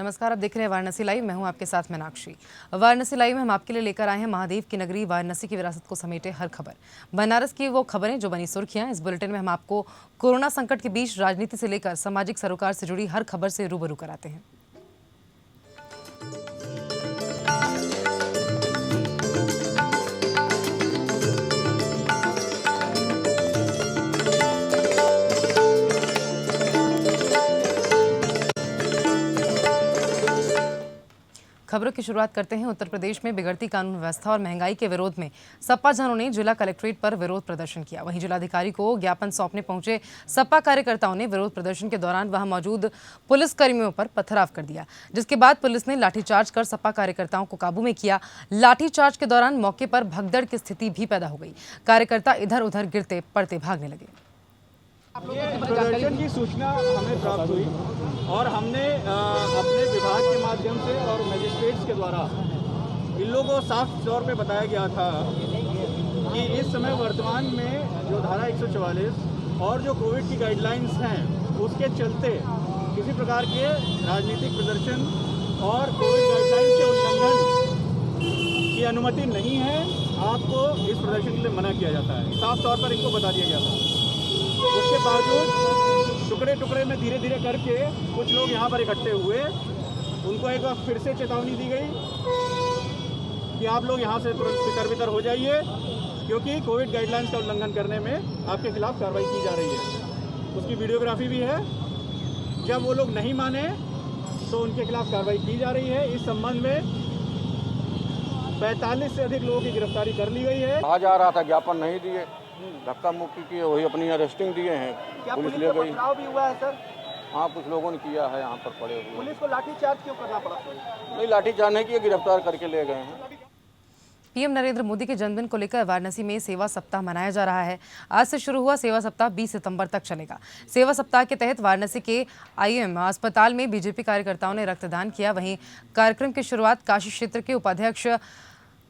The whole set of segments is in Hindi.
नमस्कार, आप देख रहे हैं वाराणसी लाइव। मैं हूं आपके साथ मीनाक्षी। वाराणसी लाइव में हम आपके लिए लेकर आए हैं महादेव की नगरी वाराणसी की विरासत को समेटे हर खबर। बनारस की वो खबरें जो बनी सुर्खियां। इस बुलेटिन में हम आपको कोरोना संकट के बीच राजनीति से लेकर सामाजिक सरोकार से जुड़ी हर खबर से रूबरू कराते हैं। खबरों की शुरुआत करते हैं। उत्तर प्रदेश में बिगड़ती कानून व्यवस्था और महंगाई के विरोध में सपा जनों ने जिला कलेक्ट्रेट पर विरोध प्रदर्शन किया। वहीं जिलाधिकारी को ज्ञापन सौंपने पहुंचे सपा कार्यकर्ताओं ने विरोध प्रदर्शन के दौरान वहां मौजूद पुलिसकर्मियों पर पथराव कर दिया, जिसके बाद पुलिस ने लाठीचार्ज कर सपा कार्यकर्ताओं को काबू में किया। लाठीचार्ज के दौरान मौके पर भगदड़ की स्थिति भी पैदा हो गई। कार्यकर्ता इधर उधर गिरते पड़ते भागने लगे। प्रदर्शन की सूचना हमें प्राप्त हुई और हमने अपने विभाग के माध्यम से और मजिस्ट्रेट्स के द्वारा इन लोगों को साफ तौर पे बताया गया था कि इस समय वर्तमान में जो धारा 144 और जो कोविड की गाइडलाइंस हैं उसके चलते किसी प्रकार के राजनीतिक प्रदर्शन और कोविड गाइडलाइंस के उल्लंघन की अनुमति नहीं है। आपको इस प्रदर्शन के लिए मना किया जाता है, साफ तौर पर इनको बता दिया गया था। उसके बावजूद टुकड़े टुकड़े में धीरे धीरे करके कुछ लोग यहाँ पर इकट्ठे हुए। उनको एक बार फिर से चेतावनी दी गई कि आप लोग यहाँ से तुरंत तितर-बितर हो जाइए, क्योंकि कोविड गाइडलाइंस का उल्लंघन करने में आपके खिलाफ कार्रवाई की जा रही है। उसकी वीडियोग्राफी भी है। जब वो लोग नहीं माने तो उनके खिलाफ कार्रवाई की जा रही है। इस संबंध में 45 से अधिक लोगों की गिरफ्तारी कर ली गई है। कहा जा रहा था ज्ञापन नहीं दिए, धक्का मुक्की किए, वही अपनी अरेस्टिंग दिए हैं। क्या पुलिस पुलिस ले को गई। पथराव भी हुआ है सर? हाँ, कुछ लोगों ने किया है यहाँ पर पड़े हुए। पुलिस को लाठीचार्ज क्यों करना पड़ा? नहीं, लाठीचार्ज नहीं किया, गिरफ्तार करके ले गए हैं। पीएम नरेंद्र मोदी के जन्मदिन को लेकर वाराणसी में सेवा सप्ताह मनाया जा रहा है। आज से शुरू हुआ सेवा सप्ताह 20 सितंबर तक चलेगा। सेवा सप्ताह के तहत वाराणसी के आईएम अस्पताल में बीजेपी कार्यकर्ताओं ने रक्तदान किया। वहीं कार्यक्रम की शुरुआत काशी क्षेत्र के उपाध्यक्ष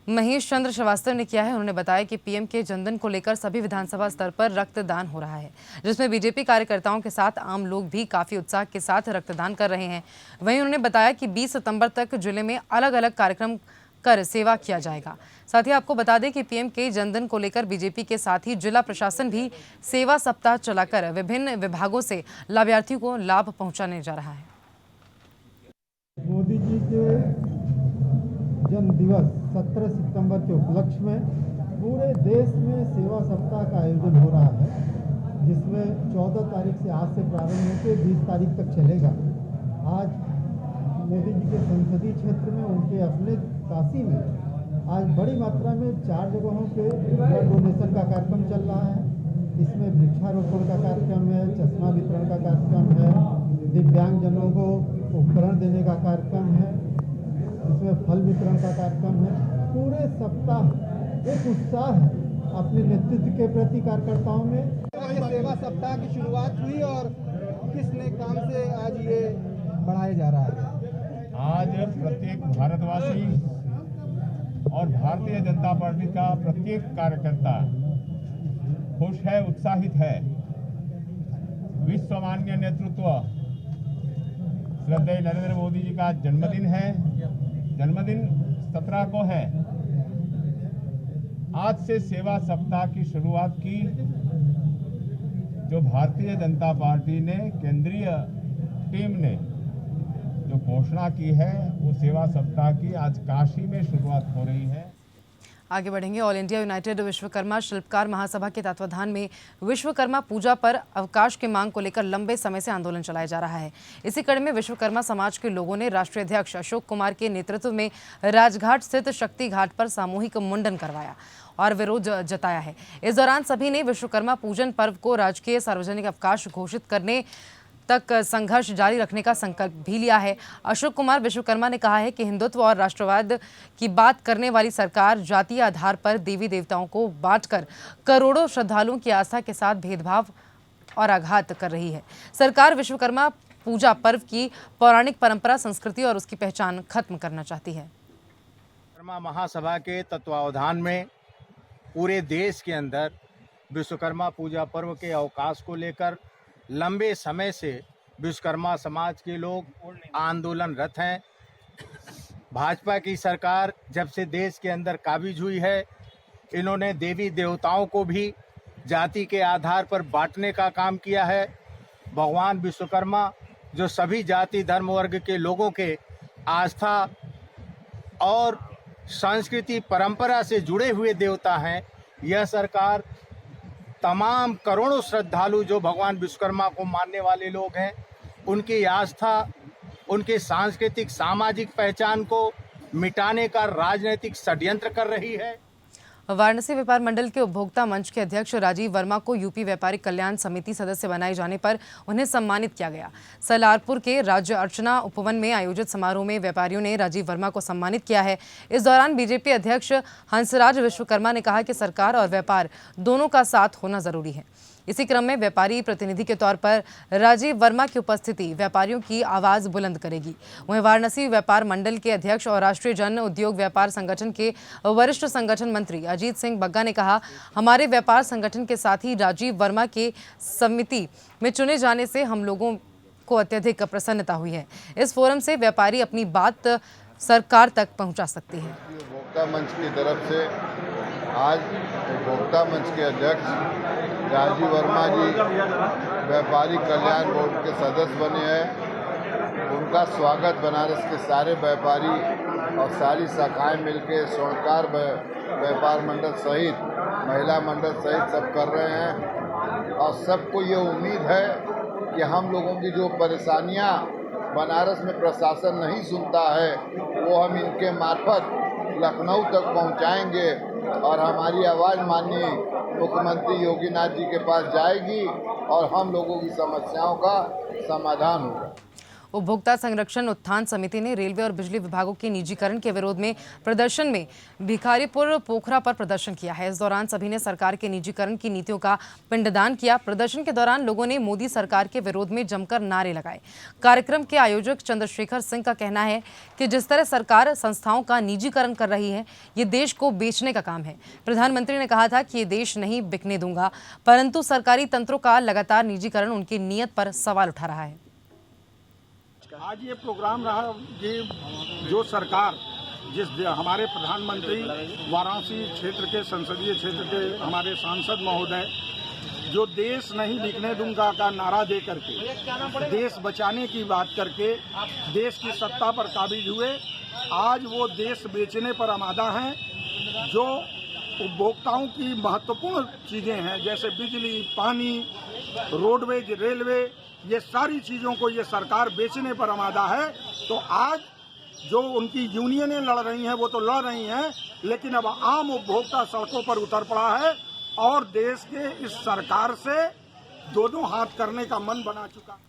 महेश चंद्र श्रीवास्तव ने किया है। उन्होंने बताया कि पीएम के जन्मदिन को लेकर सभी विधानसभा स्तर पर रक्तदान हो रहा है, जिसमें बीजेपी कार्यकर्ताओं के साथ आम लोग भी काफी उत्साह के साथ रक्तदान कर रहे हैं। वहीं उन्होंने बताया कि 20 सितंबर तक जिले में अलग अलग कार्यक्रम कर सेवा किया जाएगा। साथ ही आपको बता दें कि पीएम के जन्मदिन को लेकर बीजेपी के साथ ही जिला प्रशासन भी सेवा सप्ताह चलाकर विभिन्न विभागों से लाभार्थियों को लाभ पहुंचाने जा रहा है। मोदी जी के जन्म दिवस 17 सितंबर के उपलक्ष्य में पूरे देश में सेवा सप्ताह का आयोजन हो रहा है, जिसमें 14 तारीख से आज से प्रारंभ होकर 20 तारीख तक चलेगा। आज मोदी जी के संसदीय क्षेत्र में उनके अपने काशी में आज बड़ी मात्रा में 4 जगहों पे ब्लड डोनेशन का कार्यक्रम चल रहा है। इसमें वृक्षारोपण का कार्यक्रम है, चश्मा वितरण का कार्यक्रम है, दिव्यांगजनों को उपकरण देने का कार्यक्रम है, इसमें फल वितरण का कार्यक्रम है। पूरे सप्ताह एक उत्साह है अपने नेतृत्व के प्रति कार्यकर्ताओं में। सेवा सप्ताह की शुरुआत हुई और किस नए काम से आज ये बढ़ाया जा रहा है? आज प्रत्येक भारतवासी और भारतीय जनता पार्टी का प्रत्येक कार्यकर्ता खुश है, उत्साहित है। विश्वमान्य नेतृत्व श्रद्धेय नरेंद्र मोदी जी का जन्मदिन है। जन्मदिन 17 को है। आज से सेवा सप्ताह की शुरुआत की जो भारतीय जनता पार्टी ने, केंद्रीय टीम ने जो घोषणा की है, वो सेवा सप्ताह की आज काशी में शुरुआत हो रही है। आगे बढ़ेंगे। ऑल इंडिया यूनाइटेड विश्वकर्मा शिल्पकार महासभा के तत्वाधान में विश्वकर्मा पूजा पर अवकाश की मांग को लेकर लंबे समय से आंदोलन चलाया जा रहा है। इसी कड़ी में विश्वकर्मा समाज के लोगों ने राष्ट्रीय अध्यक्ष अशोक कुमार के नेतृत्व में राजघाट स्थित शक्ति घाट पर सामूहिक मुंडन करवाया और विरोध जताया है। इस दौरान सभी ने विश्वकर्मा पूजन पर्व को राजकीय सार्वजनिक अवकाश घोषित करने तक संघर्ष जारी रखने का संकल्प भी लिया है। अशोक कुमार विश्वकर्मा ने कहा है कि हिंदुत्व और राष्ट्रवाद की बात करने वाली सरकार जातीय आधार पर देवी देवताओं को बांटकर करोड़ों श्रद्धालुओं की आस्था के साथ भेदभाव और आघात कर रही है। सरकार विश्वकर्मा पूजा पर्व की पौराणिक परंपरा, संस्कृति और उसकी पहचान खत्म करना चाहती है। विश्वकर्मा महासभा के तत्वावधान में पूरे देश के अंदर विश्वकर्मा पूजा पर्व के अवकाश को लेकर लंबे समय से विश्वकर्मा समाज के लोग आंदोलनरत हैं। भाजपा की सरकार जब से देश के अंदर काबिज हुई है, इन्होंने देवी देवताओं को भी जाति के आधार पर बांटने का काम किया है। भगवान विश्वकर्मा जो सभी जाति धर्म वर्ग के लोगों के आस्था और संस्कृति परंपरा से जुड़े हुए देवता हैं, यह सरकार तमाम करोड़ों श्रद्धालु जो भगवान विश्वकर्मा को मानने वाले लोग हैं, उनकी आस्था, उनके सांस्कृतिक सामाजिक पहचान को मिटाने का राजनीतिक षड्यंत्र कर रही है। वाराणसी व्यापार मंडल के उपभोक्ता मंच के अध्यक्ष राजीव वर्मा को यूपी व्यापारी कल्याण समिति सदस्य बनाए जाने पर उन्हें सम्मानित किया गया। सलारपुर के राज्य अर्चना उपवन में आयोजित समारोह में व्यापारियों ने राजीव वर्मा को सम्मानित किया है। इस दौरान बीजेपी अध्यक्ष हंसराज विश्वकर्मा ने कहा कि सरकार और व्यापार दोनों का साथ होना जरूरी है। इसी क्रम में व्यापारी प्रतिनिधि के तौर पर राजीव वर्मा की उपस्थिति व्यापारियों की आवाज बुलंद करेगी। वहीं वाराणसी व्यापार मंडल के अध्यक्ष और राष्ट्रीय जन उद्योग व्यापार संगठन के वरिष्ठ संगठन मंत्री अजीत सिंह बग्गा ने कहा, हमारे व्यापार संगठन के साथ ही राजीव वर्मा के समिति में चुने जाने से हम लोगों को अत्यधिक प्रसन्नता हुई है। इस फोरम से व्यापारी अपनी बात सरकार तक पहुंचा सकते हैं। उपभोक्ता मंच की तरफ से आज उपभोक्ता मंच के अध्यक्ष राजीव वर्मा जी व्यापारी कल्याण बोर्ड के सदस्य बने हैं। उनका स्वागत बनारस के सारे व्यापारी और सारी शाखाएं मिलकर स्वर्णकार व्यापार मंडल सहित महिला मंडल सहित सब कर रहे हैं। और सबको ये उम्मीद है कि हम लोगों की जो परेशानियां बनारस में प्रशासन नहीं सुनता है, वो हम इनके मार्फत लखनऊ तक पहुंचाएंगे और हमारी आवाज़ माननीय मुख्यमंत्री योगीनाथ जी के पास जाएगी और हम लोगों की समस्याओं का समाधान होगा। उपभोक्ता संरक्षण उत्थान समिति ने रेलवे और बिजली विभागों के निजीकरण के विरोध में प्रदर्शन में भिखारीपुर पोखरा पर प्रदर्शन किया है। इस दौरान सभी ने सरकार के निजीकरण की नीतियों का पिंडदान किया। प्रदर्शन के दौरान लोगों ने मोदी सरकार के विरोध में जमकर नारे लगाए। कार्यक्रम के आयोजक चंद्रशेखर सिंह का कहना है कि जिस तरह सरकार संस्थाओं का निजीकरण कर रही है, ये देश को बेचने का काम है। प्रधानमंत्री ने कहा था कि ये देश नहीं बिकने दूंगा, परंतु सरकारी तंत्रों का लगातार निजीकरण उनकी नीयत पर सवाल उठा रहा है। आज ये प्रोग्राम रहा कि जो सरकार हमारे प्रधानमंत्री वाराणसी क्षेत्र के संसदीय क्षेत्र के हमारे सांसद महोदय जो देश नहीं बिकने दूंगा का नारा दे करके देश बचाने की बात करके देश की सत्ता पर काबिज हुए, आज वो देश बेचने पर आमादा हैं। जो उपभोक्ताओं की महत्वपूर्ण चीज़ें हैं जैसे बिजली, पानी, रोडवेज, रेलवे, ये सारी चीज़ों को ये सरकार बेचने पर आमादा है। तो आज जो उनकी यूनियनें लड़ रही हैं वो तो लड़ रही हैं, लेकिन अब आम उपभोक्ता सड़कों पर उतर पड़ा है और देश के इस सरकार से दोनों हाथ करने का मन बना चुका है।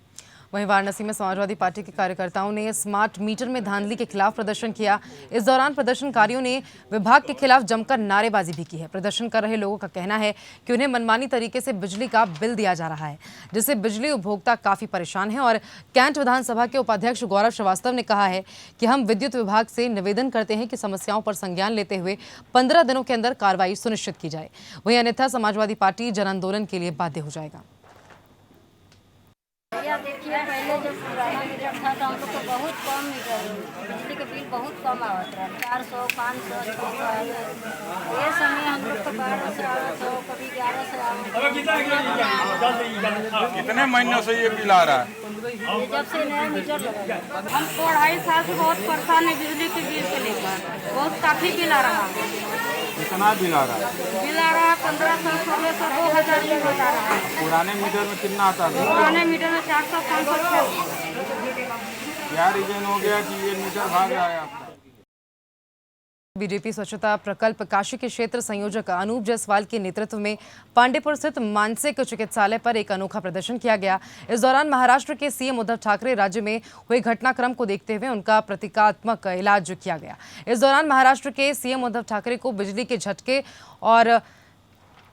वहीं वाराणसी में समाजवादी पार्टी के कार्यकर्ताओं ने स्मार्ट मीटर में धांधली के खिलाफ प्रदर्शन किया। इस दौरान प्रदर्शनकारियों ने विभाग के खिलाफ जमकर नारेबाजी भी की है। प्रदर्शन कर रहे लोगों का कहना है कि उन्हें मनमानी तरीके से बिजली का बिल दिया जा रहा है, जिससे बिजली उपभोक्ता काफी परेशान है। और कैंट विधानसभा के उपाध्यक्ष गौरव श्रीवास्तव ने कहा है कि हम विद्युत विभाग से निवेदन करते हैं कि समस्याओं पर संज्ञान लेते हुए 15 दिनों के अंदर कार्रवाई सुनिश्चित की जाए। वहीं अन्यथा समाजवादी पार्टी जन आंदोलन के लिए बाध्य हो जाएगा। देखिए, पहले जब पुराना मीटर था तो हम लोग को बहुत कम मीटर बिजली के बिल बहुत कम आवत रहा, 400, 500, 600। ये समय हम लोग को 1200, कभी 1100। कितने महीनों से ये बिल आ रहा है? ये जब से नया मीटर लगा, हम 2.5 साल से बहुत परेशान है बिजली के बिल को लेकर। बहुत काफी बिल आ रहा है। कितना बिल आ रहा है? बिल आ रहा है 1500, 1600, 2000 बिल बता रहा है। पुराने मीटर में कितना आता था? पुराने मीटर में 400, 500। क्या रीजन हो गया कि ये मीटर भाग रहा है आपका? बीजेपी स्वच्छता प्रकल्प काशी के क्षेत्र संयोजक अनूप जायसवाल के नेतृत्व में पांडेपुर स्थित मानसिक चिकित्सालय पर एक अनोखा प्रदर्शन किया गया। इस दौरान महाराष्ट्र के सीएम उद्धव ठाकरे राज्य में हुए घटनाक्रम को देखते हुए उनका प्रतीकात्मक इलाज किया गया। इस दौरान महाराष्ट्र के सीएम उद्धव ठाकरे को बिजली के झटके और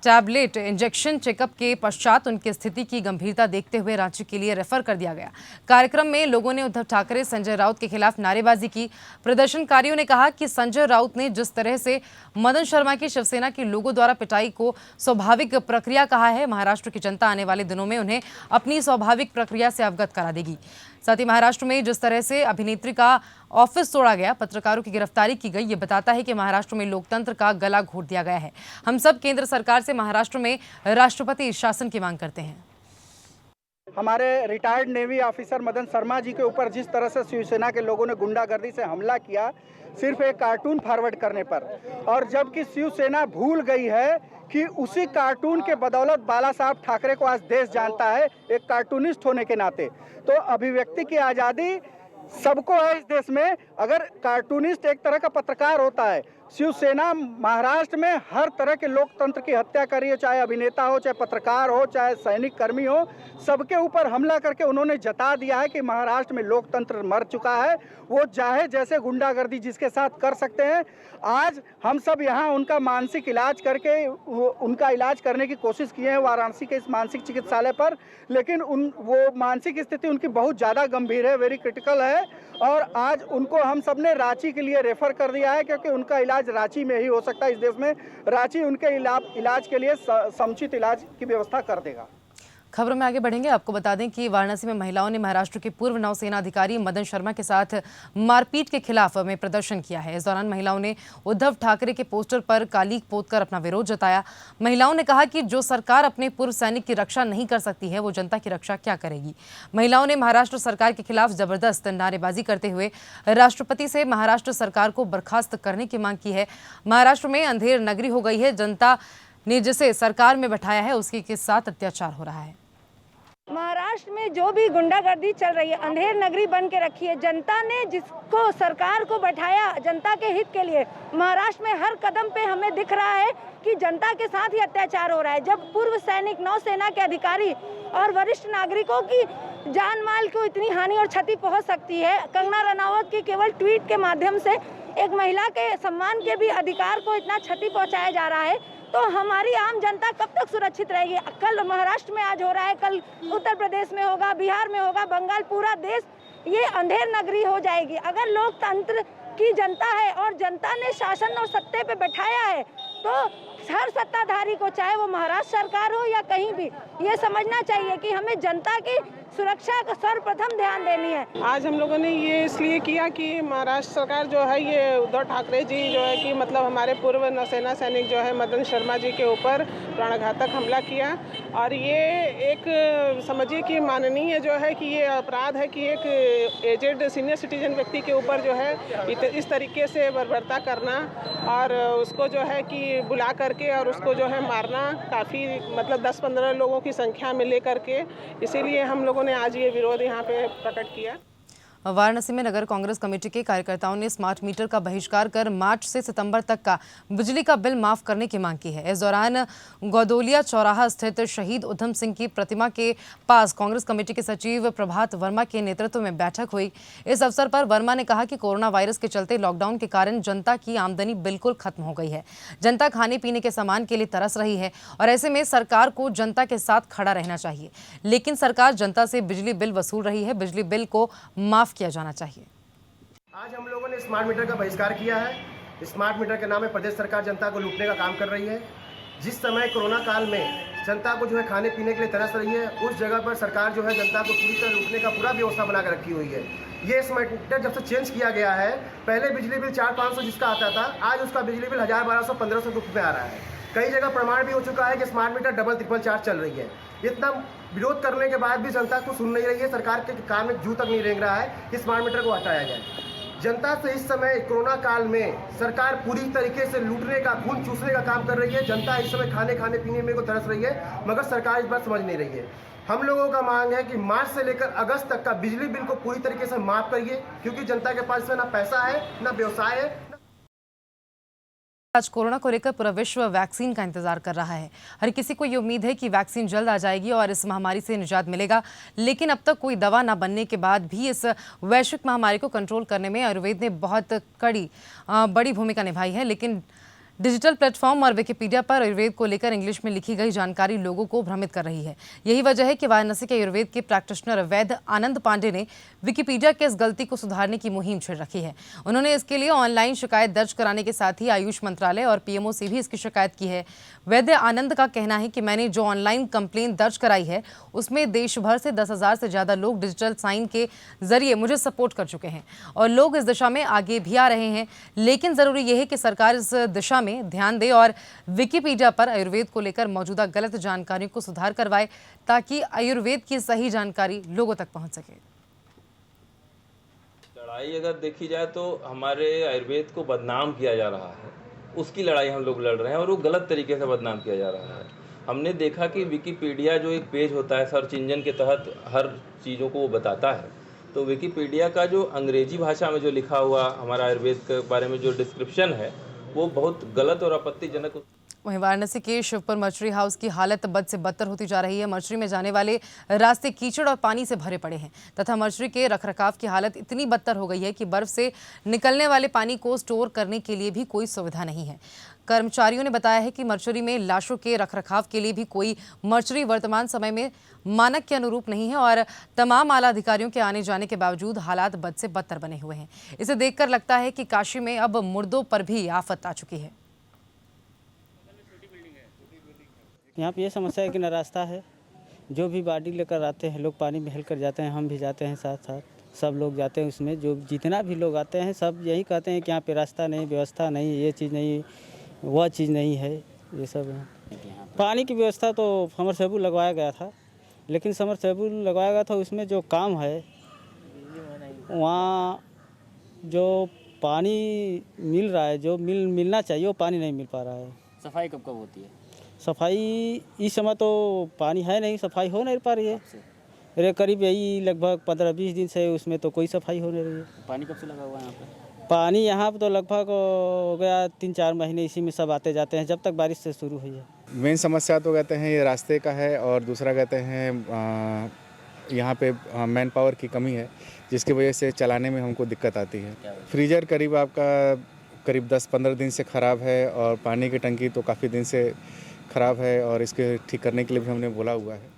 टैबलेट इंजेक्शन चेकअप के पश्चात उनकी स्थिति की गंभीरता देखते हुए रांची के लिए रेफर कर दिया गया। कार्यक्रम में लोगों ने उद्धव ठाकरे, संजय राउत के खिलाफ नारेबाजी की। प्रदर्शनकारियों ने कहा कि संजय राउत ने जिस तरह से मदन शर्मा की शिवसेना के लोगों द्वारा पिटाई को स्वाभाविक प्रक्रिया कहा है, महाराष्ट्र की जनता आने वाले दिनों में उन्हें अपनी स्वाभाविक प्रक्रिया से अवगत करा देगी। साथ ही महाराष्ट्र में जिस तरह से अभिनेत्री का ऑफिस तोड़ा गया, पत्रकारों की गिरफ्तारी की गई, ये बताता है कि महाराष्ट्र में लोकतंत्र का गला घोट दिया गया है। हम सब केंद्र सरकार से महाराष्ट्र में राष्ट्रपति शासन की मांग करते हैं। हमारे retired navy officer Madan Sharma ji के ऊपर जिस तरह से शिवसेना के लोगों ने गुंडागर्दी से हमला किया, सिर्फ एक कार्टून फॉरवर्ड करने पर, और जबकि शिवसेना भूल गई है कि उसी कार्टून के बदौलत बाला साहब ठाकरे को आज देश जानता है, एक कार्टूनिस्ट होने के नाते। तो अभिव्यक्ति की आज़ादी सबको है इस देश में। अगर कार्टूनिस्ट एक तरह का पत्रकार होता है, शिवसेना महाराष्ट्र में हर तरह के लोकतंत्र की हत्या करी है, चाहे अभिनेता हो, चाहे पत्रकार हो, चाहे सैनिक कर्मी हो, सबके ऊपर हमला करके उन्होंने जता दिया है कि महाराष्ट्र में लोकतंत्र मर चुका है। वो चाहे जैसे गुंडागर्दी जिसके साथ कर सकते हैं। आज हम सब यहाँ उनका मानसिक इलाज करके उनका इलाज करने की कोशिश किए हैं वाराणसी के इस मानसिक चिकित्सालय पर, लेकिन वो मानसिक स्थिति उनकी बहुत ज़्यादा गंभीर है, वेरी क्रिटिकल है, और आज उनको हम सब ने रांची के लिए रेफर कर दिया है, क्योंकि उनका इलाज रांची में ही हो सकता है। इस देश में रांची उनके इलाज के लिए समुचित इलाज की व्यवस्था कर देगा। खबरों में आगे बढ़ेंगे। आपको बता दें कि वाराणसी में महिलाओं ने महाराष्ट्र के पूर्व नौसेना अधिकारी मदन शर्मा के साथ मारपीट के खिलाफ में प्रदर्शन किया है। इस दौरान महिलाओं ने उद्धव ठाकरे के पोस्टर पर कालीक पोतकर अपना विरोध जताया। महिलाओं ने कहा कि जो सरकार अपने पूर्व सैनिक की रक्षा नहीं कर सकती है, वो जनता की रक्षा क्या करेगी। महिलाओं ने महाराष्ट्र सरकार के खिलाफ जबरदस्त नारेबाजी करते हुए राष्ट्रपति से महाराष्ट्र सरकार को बर्खास्त करने की मांग की है। महाराष्ट्र में अंधेर नगरी हो गई है, जनता ने जिसे सरकार में बैठाया है उसके के साथ अत्याचार हो रहा है। महाराष्ट्र में जो भी गुंडागर्दी चल रही है, अंधेर नगरी बन के रखी है। जनता ने जिसको सरकार को बैठाया जनता के हित के लिए, महाराष्ट्र में हर कदम पे हमें दिख रहा है कि जनता के साथ ही अत्याचार हो रहा है। जब पूर्व सैनिक, नौसेना के अधिकारी और वरिष्ठ नागरिकों की जान माल को इतनी हानि और क्षति पहुंच सकती है, कंगना रनावत की केवल ट्वीट के माध्यम से एक महिला के सम्मान के भी अधिकार को इतना क्षति पहुंचाया जा रहा है, तो हमारी आम जनता कब तक सुरक्षित रहेगी। कल महाराष्ट्र में आज हो रहा है, कल उत्तर प्रदेश में होगा, बिहार में होगा, बंगाल, पूरा देश ये अंधेर नगरी हो जाएगी। अगर लोकतंत्र की जनता है और जनता ने शासन और सत्ते पे बैठाया है, तो हर सत्ताधारी को, चाहे वो महाराष्ट्र सरकार हो या कहीं भी, ये समझना चाहिए कि हमें जनता की सुरक्षा का सर्वप्रथम ध्यान देनी है। आज हम लोगों ने ये इसलिए किया कि महाराष्ट्र सरकार जो है, ये उद्धव ठाकरे जी जो है कि मतलब हमारे पूर्व नौसेना सैनिक जो है मदन शर्मा जी के ऊपर प्राणघातक हमला किया, और ये एक समझिए कि माननीय जो है कि ये अपराध है कि एक एजेड सीनियर सिटीजन व्यक्ति के ऊपर जो है इस तरीके से बर्बरता करना और उसको जो है कि बुला करके और उसको जो है मारना, काफ़ी मतलब 10-15 लोगों की संख्या में लेकर के, इसीलिए हम लोगों ने आज ये विरोध यहाँ पे प्रकट किया। वाराणसी में नगर कांग्रेस कमेटी के कार्यकर्ताओं ने स्मार्ट मीटर का बहिष्कार कर मार्च से सितंबर तक का बिजली का बिल माफ करने की मांग की है। इस दौरान गौदोलिया चौराहा स्थित शहीद उधम सिंह की प्रतिमा के पास कांग्रेस कमेटी के सचिव प्रभात वर्मा के नेतृत्व में बैठक हुई। इस अवसर पर वर्मा ने कहा कि कोरोना वायरस के चलते लॉकडाउन के कारण जनता की आमदनी बिल्कुल खत्म हो गई है। जनता खाने पीने के सामान के लिए तरस रही है और ऐसे में सरकार को जनता के साथ खड़ा रहना चाहिए, लेकिन सरकार जनता से बिजली बिल वसूल रही है। बिजली बिल को माफ किया जाना चाहिए। आज हम लोगों ने स्मार्ट मीटर का बहिष्कार किया है। स्मार्ट मीटर के नाम में प्रदेश सरकार जनता को लूटने का काम कर रही है। जिस समय कोरोना काल में जनता को जो है खाने पीने के लिए तरस रही है, उस जगह पर सरकार जो है जनता को पूरी तरह लूटने का पूरा व्यवस्था बना कर रखी हुई है। ये स्मार्ट मीटर जब से चेंज किया गया है, पहले बिजली बिल 400-500 जिसका आता था, आज उसका बिजली बिल 1000-1200-1500 रुपये में आ रहा है। कई जगह प्रमाण भी हो चुका है कि smart meter double triple charge चल रही है। इतना विरोध करने के बाद भी जनता को सुन नहीं रही है। सरकार के कान में जू तक नहीं रेंग रहा है कि स्मार्ट मीटर को हटाया जाए। जनता से इस समय कोरोना काल में सरकार पूरी तरीके से लूटने का, खून चूसने का काम कर रही है। जनता इस समय खाने पीने में को तरस रही है, मगर सरकार इस बात समझ नहीं रही है। हम लोगों का मांग है कि मार्च से लेकर अगस्त तक का बिजली बिल को पूरी तरीके से माफ करिए, क्योंकि जनता के पास इसमें ना पैसा है, ना व्यवसाय है। आज कोरोना को लेकर पूरा विश्व वैक्सीन का इंतजार कर रहा है। हर किसी को ये उम्मीद है कि वैक्सीन जल्द आ जाएगी और इस महामारी से निजात मिलेगा, लेकिन अब तक कोई दवा ना बनने के बाद भी इस वैश्विक महामारी को कंट्रोल करने में आयुर्वेद ने बहुत बड़ी भूमिका निभाई है। लेकिन डिजिटल प्लेटफॉर्म और विकिपीडिया पर आयुर्वेद को लेकर इंग्लिश में लिखी गई जानकारी लोगों को भ्रमित कर रही है। यही वजह है कि वाराणसी के आयुर्वेद के प्रैक्टिशनर वैद्य आनंद पांडे ने विकिपीडिया के इस गलती को सुधारने की मुहिम छेड़ रखी है। उन्होंने इसके लिए ऑनलाइन शिकायत दर्ज कराने के साथ ही आयुष मंत्रालय और पीएमओ से भी इसकी शिकायत की है। वैद्य आनंद का कहना है कि मैंने जो ऑनलाइन कंप्लेन दर्ज कराई है उसमें देश भर से 10,000 से ज्यादा लोग डिजिटल साइन के जरिए मुझे सपोर्ट कर चुके हैं और लोग इस दिशा में आगे भी आ रहे हैं। लेकिन जरूरी यह है कि सरकार इस दिशा में ध्यान दे और विकिपीडिया पर आयुर्वेद को लेकर मौजूदा गलत जानकारियों को सुधार करवाए ताकि आयुर्वेद की सही जानकारी लोगों तक पहुंच सके। लड़ाई अगर देखी जाए तो हमारे आयुर्वेद को बदनाम किया जा रहा है, उसकी लड़ाई हम लोग लड़ रहे हैं और वो गलत तरीके से बदनाम किया जा रहा है। हमने देखा कि विकिपीडिया जो एक पेज होता है, सर्च इंजन के तहत हर चीज़ों को वो बताता है, तो विकिपीडिया का जो अंग्रेजी भाषा में जो लिखा हुआ हमारा आयुर्वेद के बारे में जो डिस्क्रिप्शन है वो बहुत गलत और आपत्तिजनक। वहीं वाराणसी के शिवपुर मर्चरी हाउस की हालत बद से बदतर होती जा रही है। मर्चरी में जाने वाले रास्ते कीचड़ और पानी से भरे पड़े हैं तथा मर्चरी के रखरखाव की हालत इतनी बदतर हो गई है कि बर्फ से निकलने वाले पानी को स्टोर करने के लिए भी कोई सुविधा नहीं है। कर्मचारियों ने बताया है कि मर्चरी में लाशों के रखरखाव के लिए भी कोई मर्चरी वर्तमान समय में मानक के अनुरूप नहीं है और तमाम आला अधिकारियों के आने जाने के बावजूद हालात बद से बदतर बने हुए हैं। इसे देखकर लगता है कि काशी में अब मुर्दों पर भी आफत आ चुकी है। यहाँ पे ये समस्या है कि न रास्ता है, जो भी बॉडी लेकर आते हैं लोग पानी में हेल कर जाते हैं, हम भी जाते हैं साथ साथ, सब लोग जाते हैं उसमें। जो जितना भी लोग आते हैं सब यही कहते हैं कि यहाँ पे रास्ता नहीं, व्यवस्था नहीं, ये चीज़ नहीं, वह चीज़ नहीं है, ये सब है। पानी की व्यवस्था तो समरसेबुल लगवाया गया था, लेकिन समरसेबुल लगवाया गया था उसमें जो काम है वहाँ जो पानी मिल रहा है, जो मिलना चाहिए वो पानी नहीं मिल पा रहा है। सफाई कब कब होती है? सफाई इस समय तो पानी है नहीं, सफाई हो नहीं पा रही है। अरे करीब यही लगभग 15-20 दिन से उसमें तो कोई सफाई हो नहीं रही है। पानी कब से लगा हुआ है यहाँ पे? पानी यहाँ पर तो लगभग हो गया 3-4 महीने, इसी में सब आते जाते हैं जब तक बारिश से शुरू हुई है। मेन समस्या तो कहते हैं ये रास्ते का है और दूसरा कहते हैं यहाँ पे मैन पावर की कमी है, जिसकी वजह से चलाने में हमको दिक्कत आती है। फ्रीजर करीब 10-15 दिन से ख़राब है और पानी की टंकी तो काफ़ी दिन से ख़राब है और इसके ठीक करने के लिए भी हमने बोला हुआ है।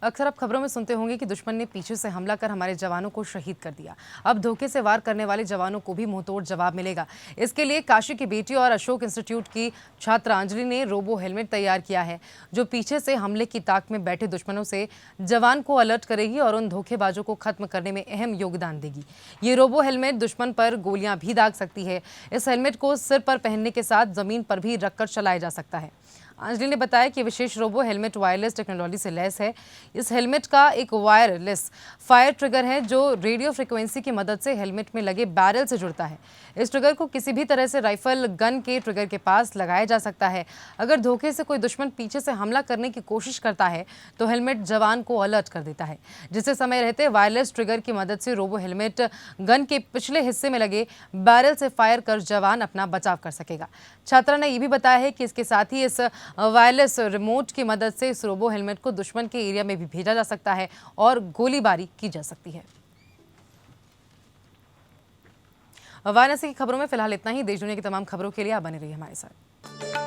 अक्सर आप खबरों में सुनते होंगे कि दुश्मन ने पीछे से हमला कर हमारे जवानों को शहीद कर दिया। अब धोखे से वार करने वाले जवानों को भी मुंहतोड़ जवाब मिलेगा। इसके लिए काशी की बेटी और अशोक इंस्टीट्यूट की छात्रा अंजलि ने रोबो हेलमेट तैयार किया है, जो पीछे से हमले की ताक में बैठे दुश्मनों से जवान को अलर्ट करेगी और उन धोखेबाजों को खत्म करने में अहम योगदान देगी। ये रोबो हेलमेट दुश्मन पर गोलियां भी दाग सकती है। इस हेलमेट को सिर पर पहनने के साथ जमीन पर भी रखकर चलाया जा सकता है। अंजलि ने बताया कि विशेष रोबो हेलमेट वायरलेस टेक्नोलॉजी से लैस है। इस हेलमेट का एक वायरलेस फायर ट्रिगर है जो रेडियो फ्रिक्वेंसी की मदद से हेलमेट में लगे बैरल से जुड़ता है। इस ट्रिगर को किसी भी तरह से राइफल गन के ट्रिगर के पास लगाया जा सकता है। अगर धोखे से कोई दुश्मन पीछे से हमला करने की कोशिश करता है तो हेलमेट जवान को अलर्ट कर देता है, जिससे समय रहते वायरलेस ट्रिगर की मदद से रोबो हेलमेट गन के पिछले हिस्से में लगे बैरल से फायर कर जवान अपना बचाव कर सकेगा। छात्रा ने यह भी बताया है कि इसके साथ ही इस वायरलेस रिमोट की मदद से इस रोबो हेलमेट को दुश्मन के एरिया में भी भेजा जा सकता है और गोलीबारी की जा सकती है। वाराणसी की खबरों में फिलहाल इतना ही। देश दुनिया की तमाम खबरों के लिए आप बने रहिए हमारे साथ।